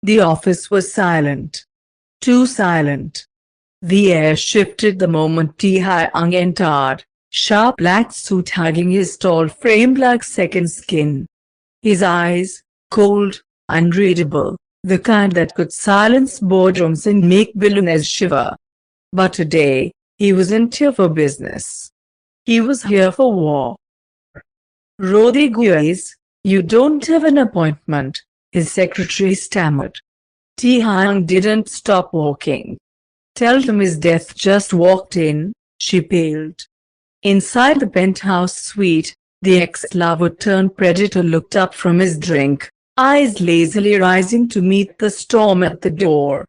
The office was silent. Too silent. The air shifted the moment Taehyung entered, sharp black suit hugging his tall frame like second skin. His eyes, cold, unreadable, the kind that could silence boardrooms and make billionaires shiver. But today, he wasn't here for business. He was here for war. Rodriguez, you don't have an appointment, his secretary stammered. Taehyung didn't stop walking. Tell him his death just walked in, she paled. Inside the penthouse suite, the ex-lover turned predator looked up from his drink, eyes lazily rising to meet the storm at the door.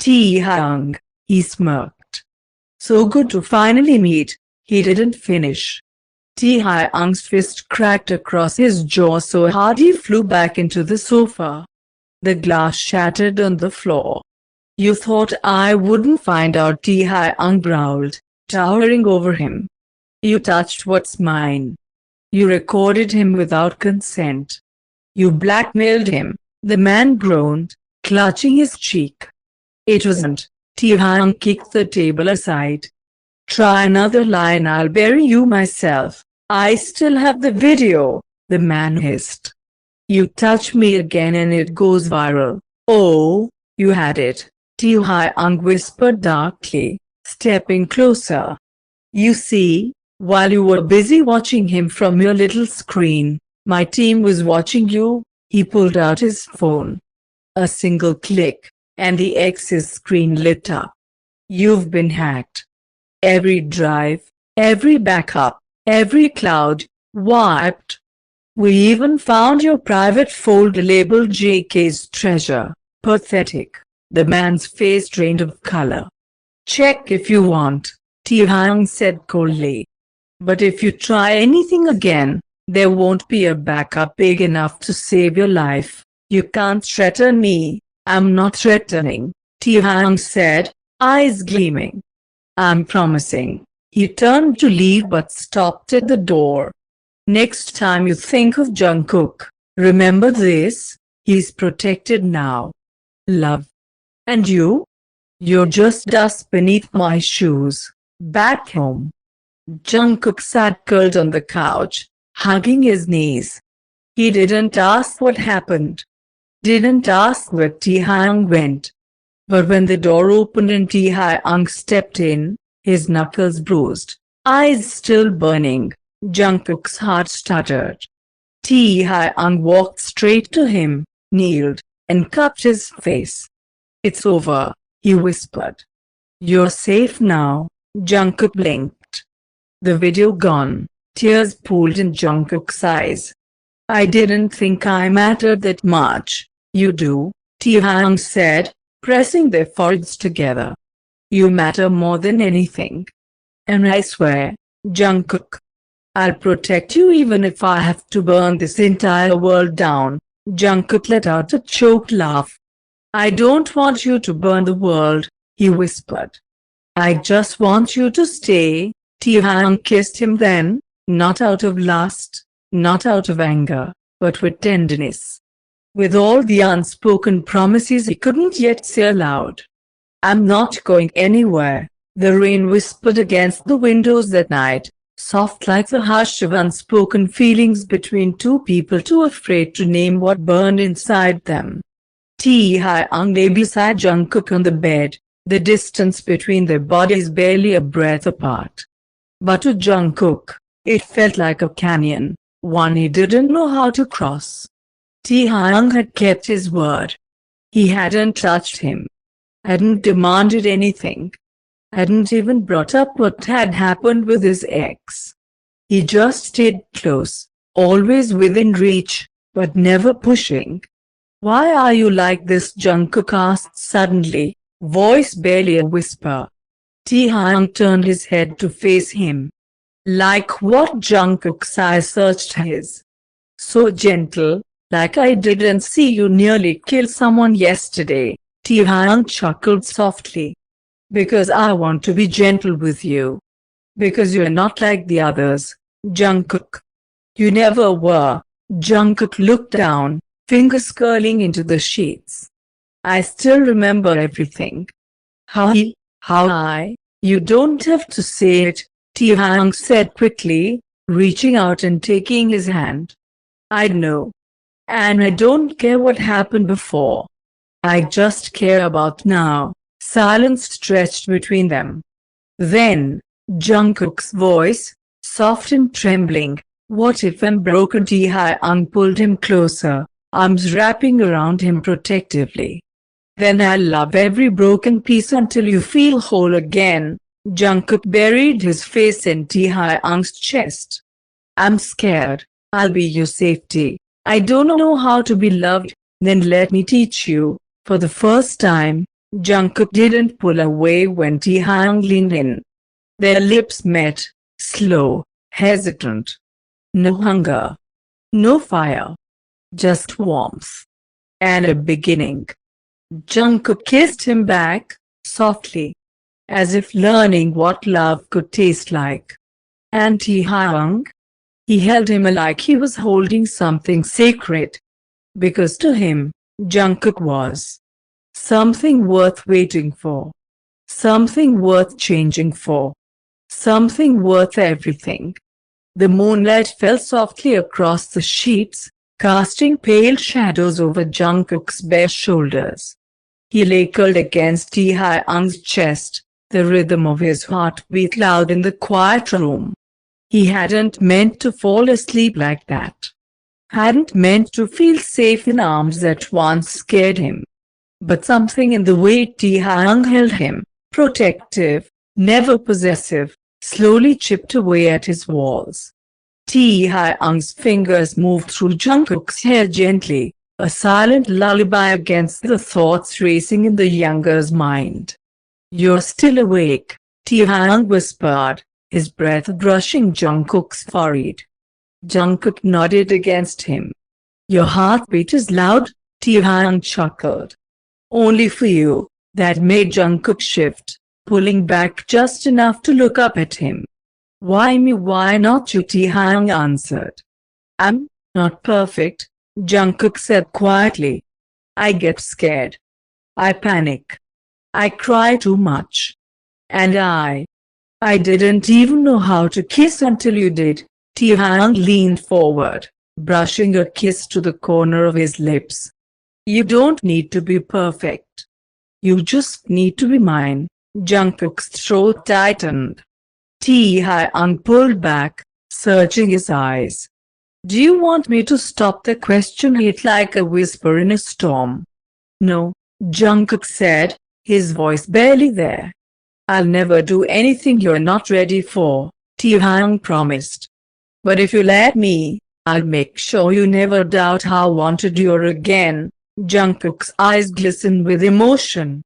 Taehyung, he smirked. So good to finally meet. He didn't finish. Taehyung's fist cracked across his jaw so hard he flew back into the sofa. The glass shattered on the floor. You thought I wouldn't find out, Taehyung growled, towering over him. You touched what's mine. You recorded him without consent. You blackmailed him, the man groaned, clutching his cheek. It wasn't. Taehyung kicked the table aside. Try another lie and I'll bury you myself. I still have the video, the man hissed. You touch me again and it goes viral. Oh, you had it, Taehyung whispered darkly, stepping closer. You see, while you were busy watching him from your little screen, my team was watching you. He pulled out his phone. A single click, and the ex's screen lit up. You've been hacked. Every drive, every backup, every cloud, wiped. We even found your private folder labeled JK's treasure. Pathetic. The man's face drained of color. Check if you want, Taehyung said coldly. But if you try anything again, there won't be a backup big enough to save your life. You can't threaten me. I'm not threatening, Taehyung said, eyes gleaming. I'm promising. He turned to leave but stopped at the door. Next time you think of Jungkook, remember this, he's protected now. Love. And you? You're just dust beneath my shoes. Back home. Jungkook sat curled on the couch, hugging his knees. He didn't ask what happened. Didn't ask where Taehyung went. But when the door opened and Taehyung stepped in, his knuckles bruised, eyes still burning, Jungkook's heart stuttered. Taehyung walked straight to him, kneeled, and cupped his face. It's over, he whispered. You're safe now, Jungkook blinked. The video gone, tears pooled in Jungkook's eyes. I didn't think I mattered that much. You do, Taehyung said, pressing their foreheads together. You matter more than anything. And I swear, Jungkook, I'll protect you even if I have to burn this entire world down. Jungkook let out a choked laugh. I don't want you to burn the world, he whispered. I just want you to stay. Taehyung kissed him then, not out of lust, not out of anger, but with tenderness. With all the unspoken promises he couldn't yet say aloud. I'm not going anywhere, the rain whispered against the windows that night, soft like the hush of unspoken feelings between two people too afraid to name what burned inside them. Taehyung lay beside Jungkook on the bed, the distance between their bodies barely a breath apart. But to Jungkook, it felt like a canyon, one he didn't know how to cross. Taehyung had kept his word. He hadn't touched him. Hadn't demanded anything. Hadn't even brought up what had happened with his ex. He just stayed close, always within reach, but never pushing. Why are you like this? Jungkook asked suddenly, voice barely a whisper. Taehyung turned his head to face him. Like what? Jungkook's eyes searched his. So gentle, like I didn't see you nearly kill someone yesterday, Taehyung chuckled softly. Because I want to be gentle with you. Because you're not like the others, Jungkook. You never were. Jungkook looked down, fingers curling into the sheets. I still remember everything. You don't have to say it, Taehyung said quickly, reaching out and taking his hand. I know. And I don't care what happened before. I just care about now. Silence stretched between them. Then, Jungkook's voice, soft and trembling, what if I'm broken? Taehyung pulled him closer, arms wrapping around him protectively. Then I'll love every broken piece until you feel whole again. Jungkook buried his face in Taehyung's chest. I'm scared. I'll be your safety. I don't know how to be loved. Then let me teach you. For the first time, Jungkook didn't pull away when Taehyung leaned in. Their lips met, slow, hesitant. No hunger. No fire. Just warmth. And a beginning. Jungkook kissed him back, softly, as if learning what love could taste like. And Taehyung? He held him like he was holding something sacred. Because to him, Jungkook was something worth waiting for. Something worth changing for. Something worth everything. The moonlight fell softly across the sheets, casting pale shadows over Jungkook's bare shoulders. He lay curled against Taehyung's chest, the rhythm of his heartbeat loud in the quiet room. He hadn't meant to fall asleep like that. Hadn't meant to feel safe in arms that once scared him. But something in the way Taehyung held him, protective, never possessive, slowly chipped away at his walls. Taehyung's fingers moved through Jungkook's hair gently, a silent lullaby against the thoughts racing in the younger's mind. You're still awake, Taehyung whispered, his breath brushing Jungkook's forehead. Jungkook nodded against him. Your heartbeat is loud, Taehyung chuckled. Only for you. That made Jungkook shift, pulling back just enough to look up at him. Why me? Why not you? Taehyung answered. I'm not perfect, Jungkook said quietly. I get scared. I panic. I cry too much. And I didn't even know how to kiss until you did. Taehyung leaned forward, brushing a kiss to the corner of his lips. You don't need to be perfect. You just need to be mine. Jungkook's throat tightened. Taehyung pulled back, searching his eyes. Do you want me to stop? The question hit like a whisper in a storm. No, Jungkook said, his voice barely there. I'll never do anything you're not ready for, Taehyung promised. But if you let me, I'll make sure you never doubt how wanted you're again. Jungkook's eyes glistened with emotion.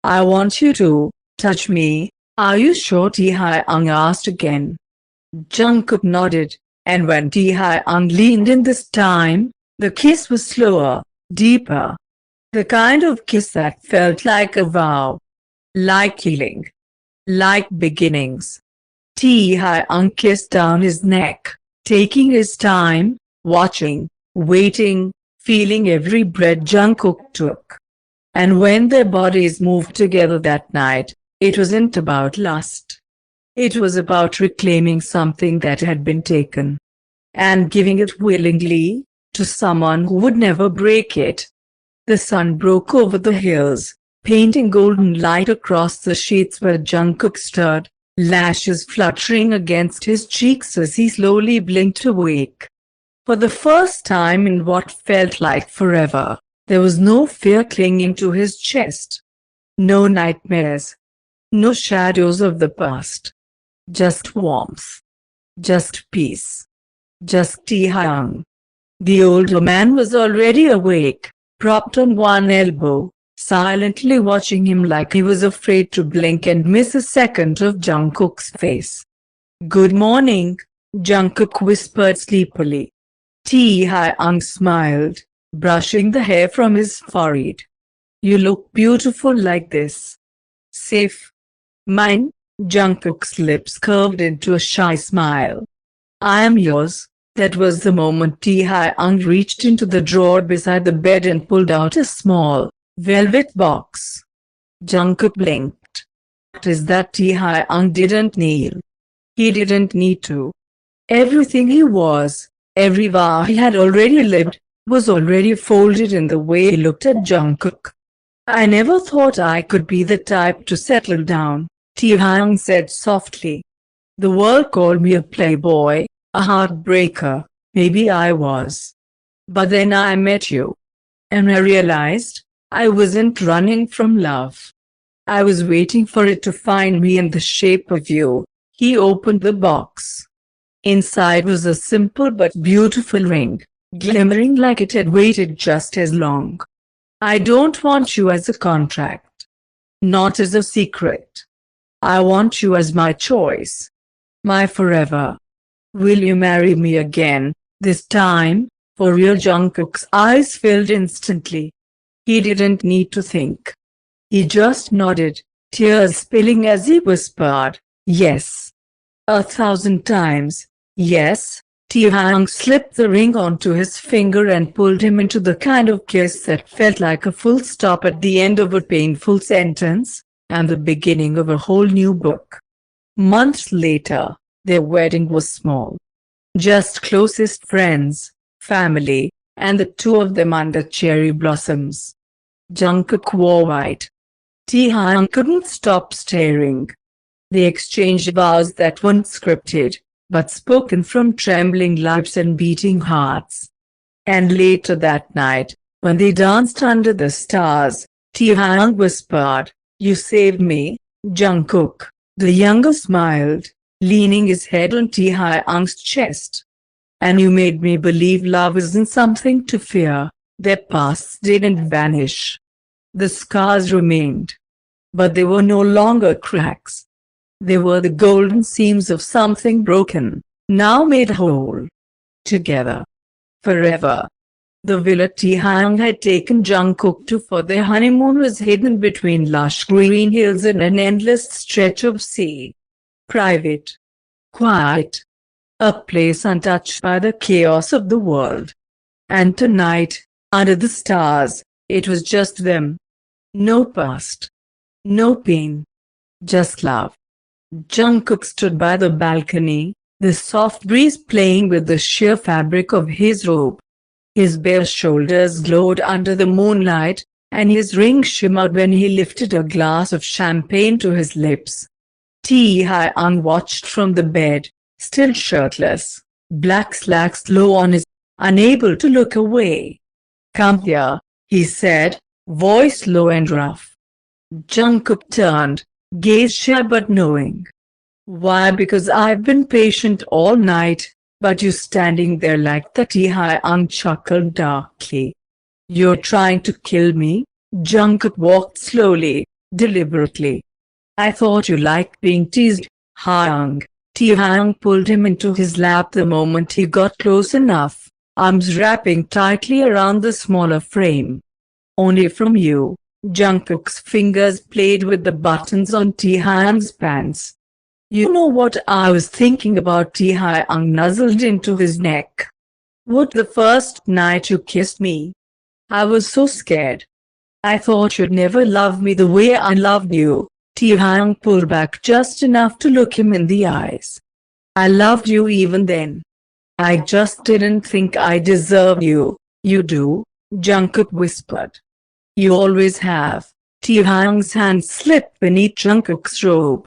I want you to touch me. Are you sure? Taehyung asked again. Jungkook nodded, and when Taehyung leaned in this time, the kiss was slower, deeper. The kind of kiss that felt like a vow. Like healing. Like beginnings. Taehyung kissed down his neck, taking his time, watching, waiting, feeling every breath Jungkook took. And when their bodies moved together that night, it wasn't about lust. It was about reclaiming something that had been taken. And giving it willingly, to someone who would never break it. The sun broke over the hills, painting golden light across the sheets where Jungkook stood, lashes fluttering against his cheeks as he slowly blinked awake. For the first time in what felt like forever, there was no fear clinging to his chest. No nightmares. No shadows of the past. Just warmth. Just peace. Just Taehyung. The older man was already awake, propped on one elbow, silently watching him like he was afraid to blink and miss a second of Jungkook's face. Good morning, Jungkook whispered sleepily. Taehyung smiled, brushing the hair from his forehead. You look beautiful like this. Safe. Mine? Jungkook's lips curved into a shy smile. I am yours. That was the moment Taehyung reached into the drawer beside the bed and pulled out a small, Velvet box. Jungkook blinked. What is that? Taehyung didn't kneel. He didn't need to. Everything he was, every vow he had already lived, was already folded in the way he looked at Jungkook. I never thought I could be the type to settle down, Taehyung said softly. The world called me a playboy, a heartbreaker. Maybe I was. But then I met you. And I realized I wasn't running from love. I was waiting for it to find me in the shape of you. He opened the box. Inside was a simple but beautiful ring, glimmering like it had waited just as long. I don't want you as a contract. Not as a secret. I want you as my choice. My forever. Will you marry me again, this time, for real? Jungkook's eyes filled instantly. He didn't need to think. He just nodded, tears spilling as he whispered, yes. 1,000 times, yes. Taehyung slipped the ring onto his finger and pulled him into the kind of kiss that felt like a full stop at the end of a painful sentence, and the beginning of a whole new book. Months later, their wedding was small. Just closest friends, family, and the two of them under cherry blossoms. Jungkook wore white. Taehyung couldn't stop staring. They exchanged vows that weren't scripted, but spoken from trembling lips and beating hearts. And later that night, when they danced under the stars, Taehyung whispered, "You saved me, Jungkook." The younger smiled, leaning his head on Taehyung's chest. "And you made me believe love isn't something to fear." Their pasts didn't vanish. The scars remained. But they were no longer cracks. They were the golden seams of something broken, now made whole. Together. Forever. The villa Taehyung had taken Jungkook to for their honeymoon was hidden between lush green hills and an endless stretch of sea. Private. Quiet. A place untouched by the chaos of the world. And tonight, under the stars, it was just them. No past. No pain. Just love. Jungkook stood by the balcony, the soft breeze playing with the sheer fabric of his robe. His bare shoulders glowed under the moonlight, and his ring shimmered when he lifted a glass of champagne to his lips. Taehyung watched from the bed, still shirtless, black slacks low on his, unable to look away. "Come here," he said, voice low and rough. Jungkook turned, gaze shy but knowing. "Why? Because I've been patient all night, but you standing there like that." Taehyung chuckled darkly. "You're trying to kill me?" Jungkook walked slowly, deliberately. "I thought you liked being teased, Hyung." Taehyung pulled him into his lap the moment he got close enough, arms wrapping tightly around the smaller frame. "Only from you." Jungkook's fingers played with the buttons on Taehyung's pants. "You know what I was thinking about?" Taehyung nuzzled into his neck. "What, the first night you kissed me? I was so scared. I thought you'd never love me the way I loved you." Taehyung pulled back just enough to look him in the eyes. "I loved you even then. I just didn't think I deserved you." "You do," Jungkook whispered. "You always have." Taehyung's hand slipped beneath Jungkook's robe.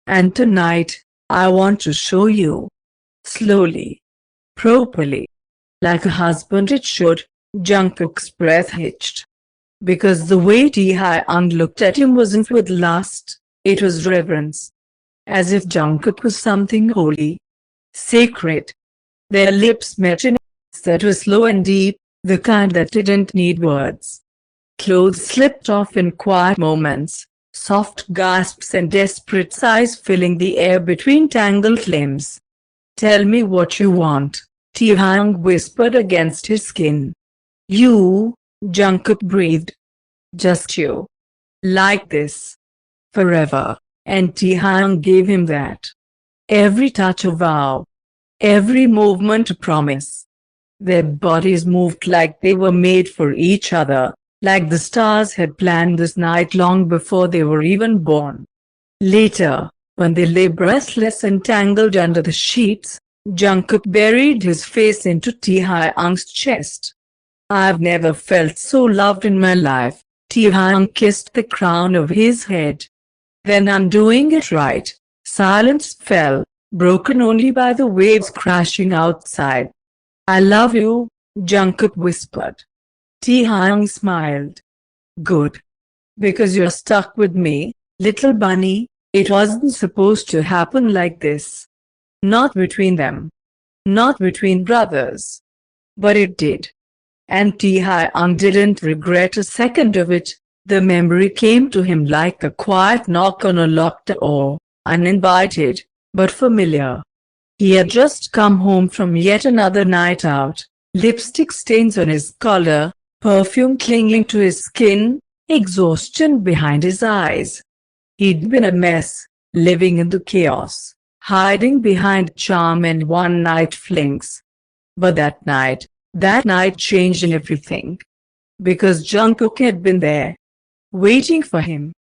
"And tonight, I want to show you." Slowly. Properly. Like a husband it should. Jungkook's breath hitched. Because the way Taehyung looked at him wasn't with lust, it was reverence. As if Jungkook was something holy. Sacred. Their lips met in a kiss that was slow and deep, the kind that didn't need words. Clothes slipped off in quiet moments, soft gasps and desperate sighs filling the air between tangled limbs. "Tell me what you want," Taehyung whispered against his skin. "You," Jungkook breathed. "Just you. Like this. Forever." And Taehyung gave him that. Every touch a vow. Every movement a promise. Their bodies moved like they were made for each other, like the stars had planned this night long before they were even born. Later, when they lay breathless and tangled under the sheets, Jungkook buried his face into Taehyung's chest. "I've never felt so loved in my life." Taehyung kissed the crown of his head. Then, undoing it right, silence fell, broken only by the waves crashing outside. "I love you," Jungkook whispered. Taehyung smiled. "Good. Because you're stuck with me, little bunny." It wasn't supposed to happen like this. Not between them. Not between brothers. But it did. And Taehyung didn't regret a second of it. The memory came to him like a quiet knock on a locked door, uninvited, but familiar. He had just come home from yet another night out, lipstick stains on his collar, perfume clinging to his skin, exhaustion behind his eyes. He'd been a mess, living in the chaos, hiding behind charm and one-night flings. But that night changed everything. Because Jungkook had been there, waiting for him.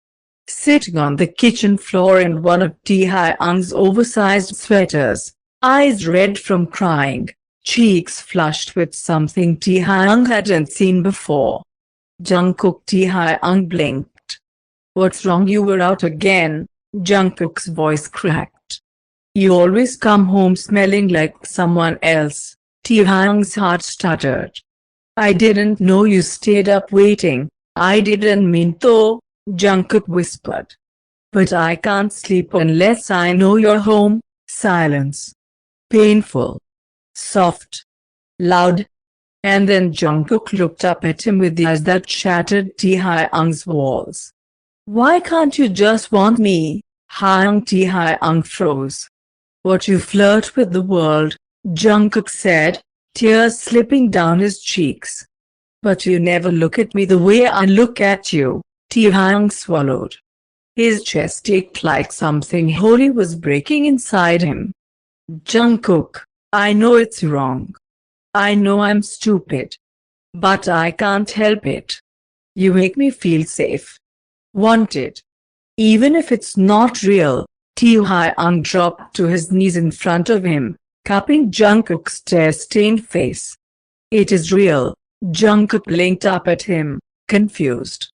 Sitting on the kitchen floor in one of Taehyung's oversized sweaters, eyes red from crying, cheeks flushed with something Taehyung hadn't seen before. "Jungkook." Taehyung blinked. "What's wrong? You were out again?" Jungkook's voice cracked. "You always come home smelling like someone else." Taehyung's heart stuttered. "I didn't know you stayed up waiting." "I didn't mean to," Jungkook whispered. "But I can't sleep unless I know you're home." Silence. Painful. Soft. Loud. And then Jungkook looked up at him with eyes that shattered Taehyung's walls. "Why can't you just want me?" Taehyung froze. "What, you flirt with the world?" Jungkook said, tears slipping down his cheeks. "But you never look at me the way I look at you." Taehyung swallowed. His chest ached like something holy was breaking inside him. "Jungkook, I know it's wrong. I know I'm stupid. But I can't help it. You make me feel safe. Wanted. Even if it's not real." Taehyung dropped to his knees in front of him, cupping Jungkook's tear-stained face. "It is real." Jungkook blinked up at him, confused.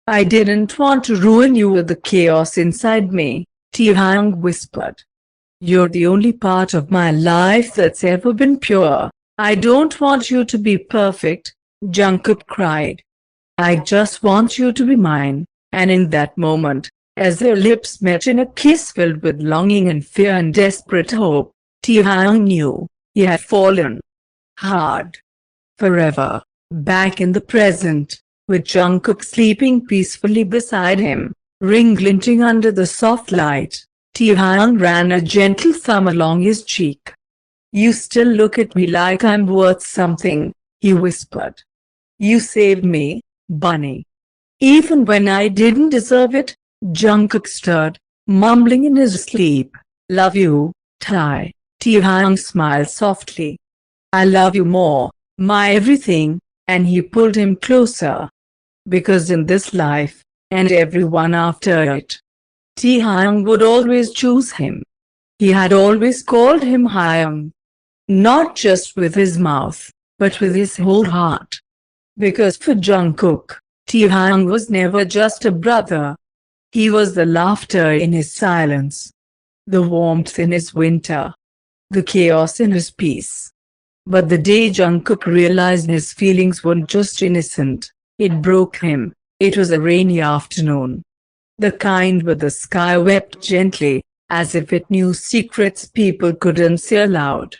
"I didn't want to ruin you with the chaos inside me," Taehyung whispered. "You're the only part of my life that's ever been pure. I don't want you to be perfect," Jungkook cried. "I just want you to be mine." And in that moment, as their lips met in a kiss filled with longing and fear and desperate hope, Taehyung knew he had fallen hard. Forever. Back in the present, with Jungkook sleeping peacefully beside him, ring glinting under the soft light, Taehyung ran a gentle thumb along his cheek. "You still look at me like I'm worth something," he whispered. "You saved me, bunny. Even when I didn't deserve it." Jungkook stirred, mumbling in his sleep. "Love you, Tae." Taehyung smiled softly. "I love you more, my everything," and he pulled him closer. Because in this life, and everyone after it, Taehyung would always choose him. He had always called him Hyung. Not just with his mouth, but with his whole heart. Because for Jungkook, Taehyung was never just a brother. He was the laughter in his silence, the warmth in his winter, the chaos in his peace. But the day Jungkook realized his feelings weren't just innocent, it broke him. It was a rainy afternoon. The kind where the sky wept gently, as if it knew secrets people couldn't say aloud.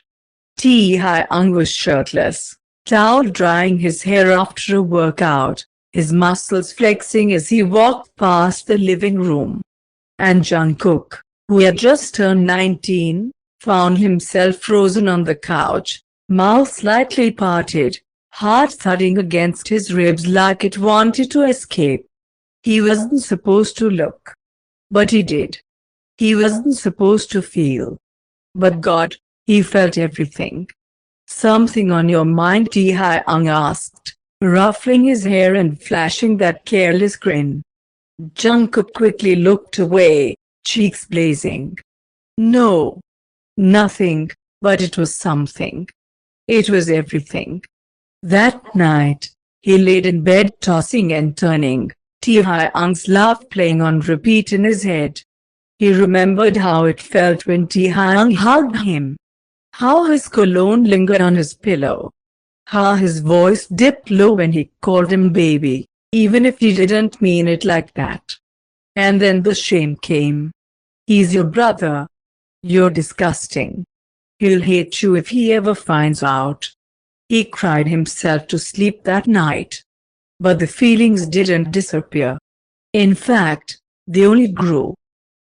Taehyung was shirtless, towel drying his hair after a workout, his muscles flexing as he walked past the living room. And Jungkook, who had just turned 19, found himself frozen on the couch, mouth slightly parted, heart thudding against his ribs like it wanted to escape. He wasn't supposed to look. But he did. He wasn't supposed to feel. But God, he felt everything. "Something on your mind?" Taehyung asked. ruffling his hair and flashing that careless grin. Jungkook quickly looked away, cheeks blazing. No. Nothing, but it was something. It was everything. That night, he laid in bed tossing and turning, Taehyung's laugh playing on repeat in his head. He remembered how it felt when Taehyung hugged him. How his cologne lingered on his pillow. How his voice dipped low when he called him baby, even if he didn't mean it like that. And then the shame came. He's your brother. You're disgusting. He'll hate you if he ever finds out. He cried himself to sleep that night. But the feelings didn't disappear. In fact, they only grew.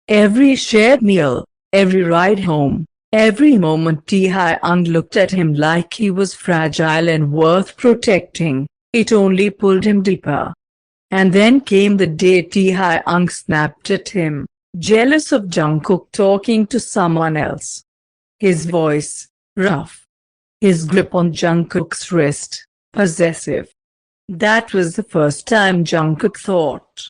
Every shared meal, every ride home, every moment Taehyung looked at him like he was fragile and worth protecting, it only pulled him deeper. And then came the day Taehyung snapped at him, jealous of Jungkook talking to someone else. His voice, rough. His grip on Jungkook's wrist, possessive. That was the first time Jungkook thought.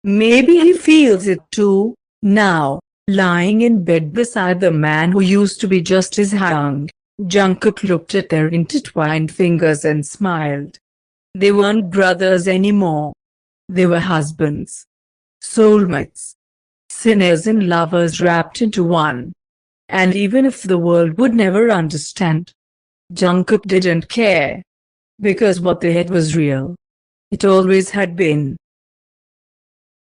Maybe he feels it too, now, lying in bed beside the man who used to be just his Hyung. Jungkook looked at their intertwined fingers and smiled. They weren't brothers anymore. They were husbands. Soulmates. Sinners and lovers wrapped into one. And even if the world would never understand, Jungkook didn't care. Because what they had was real. It always had been.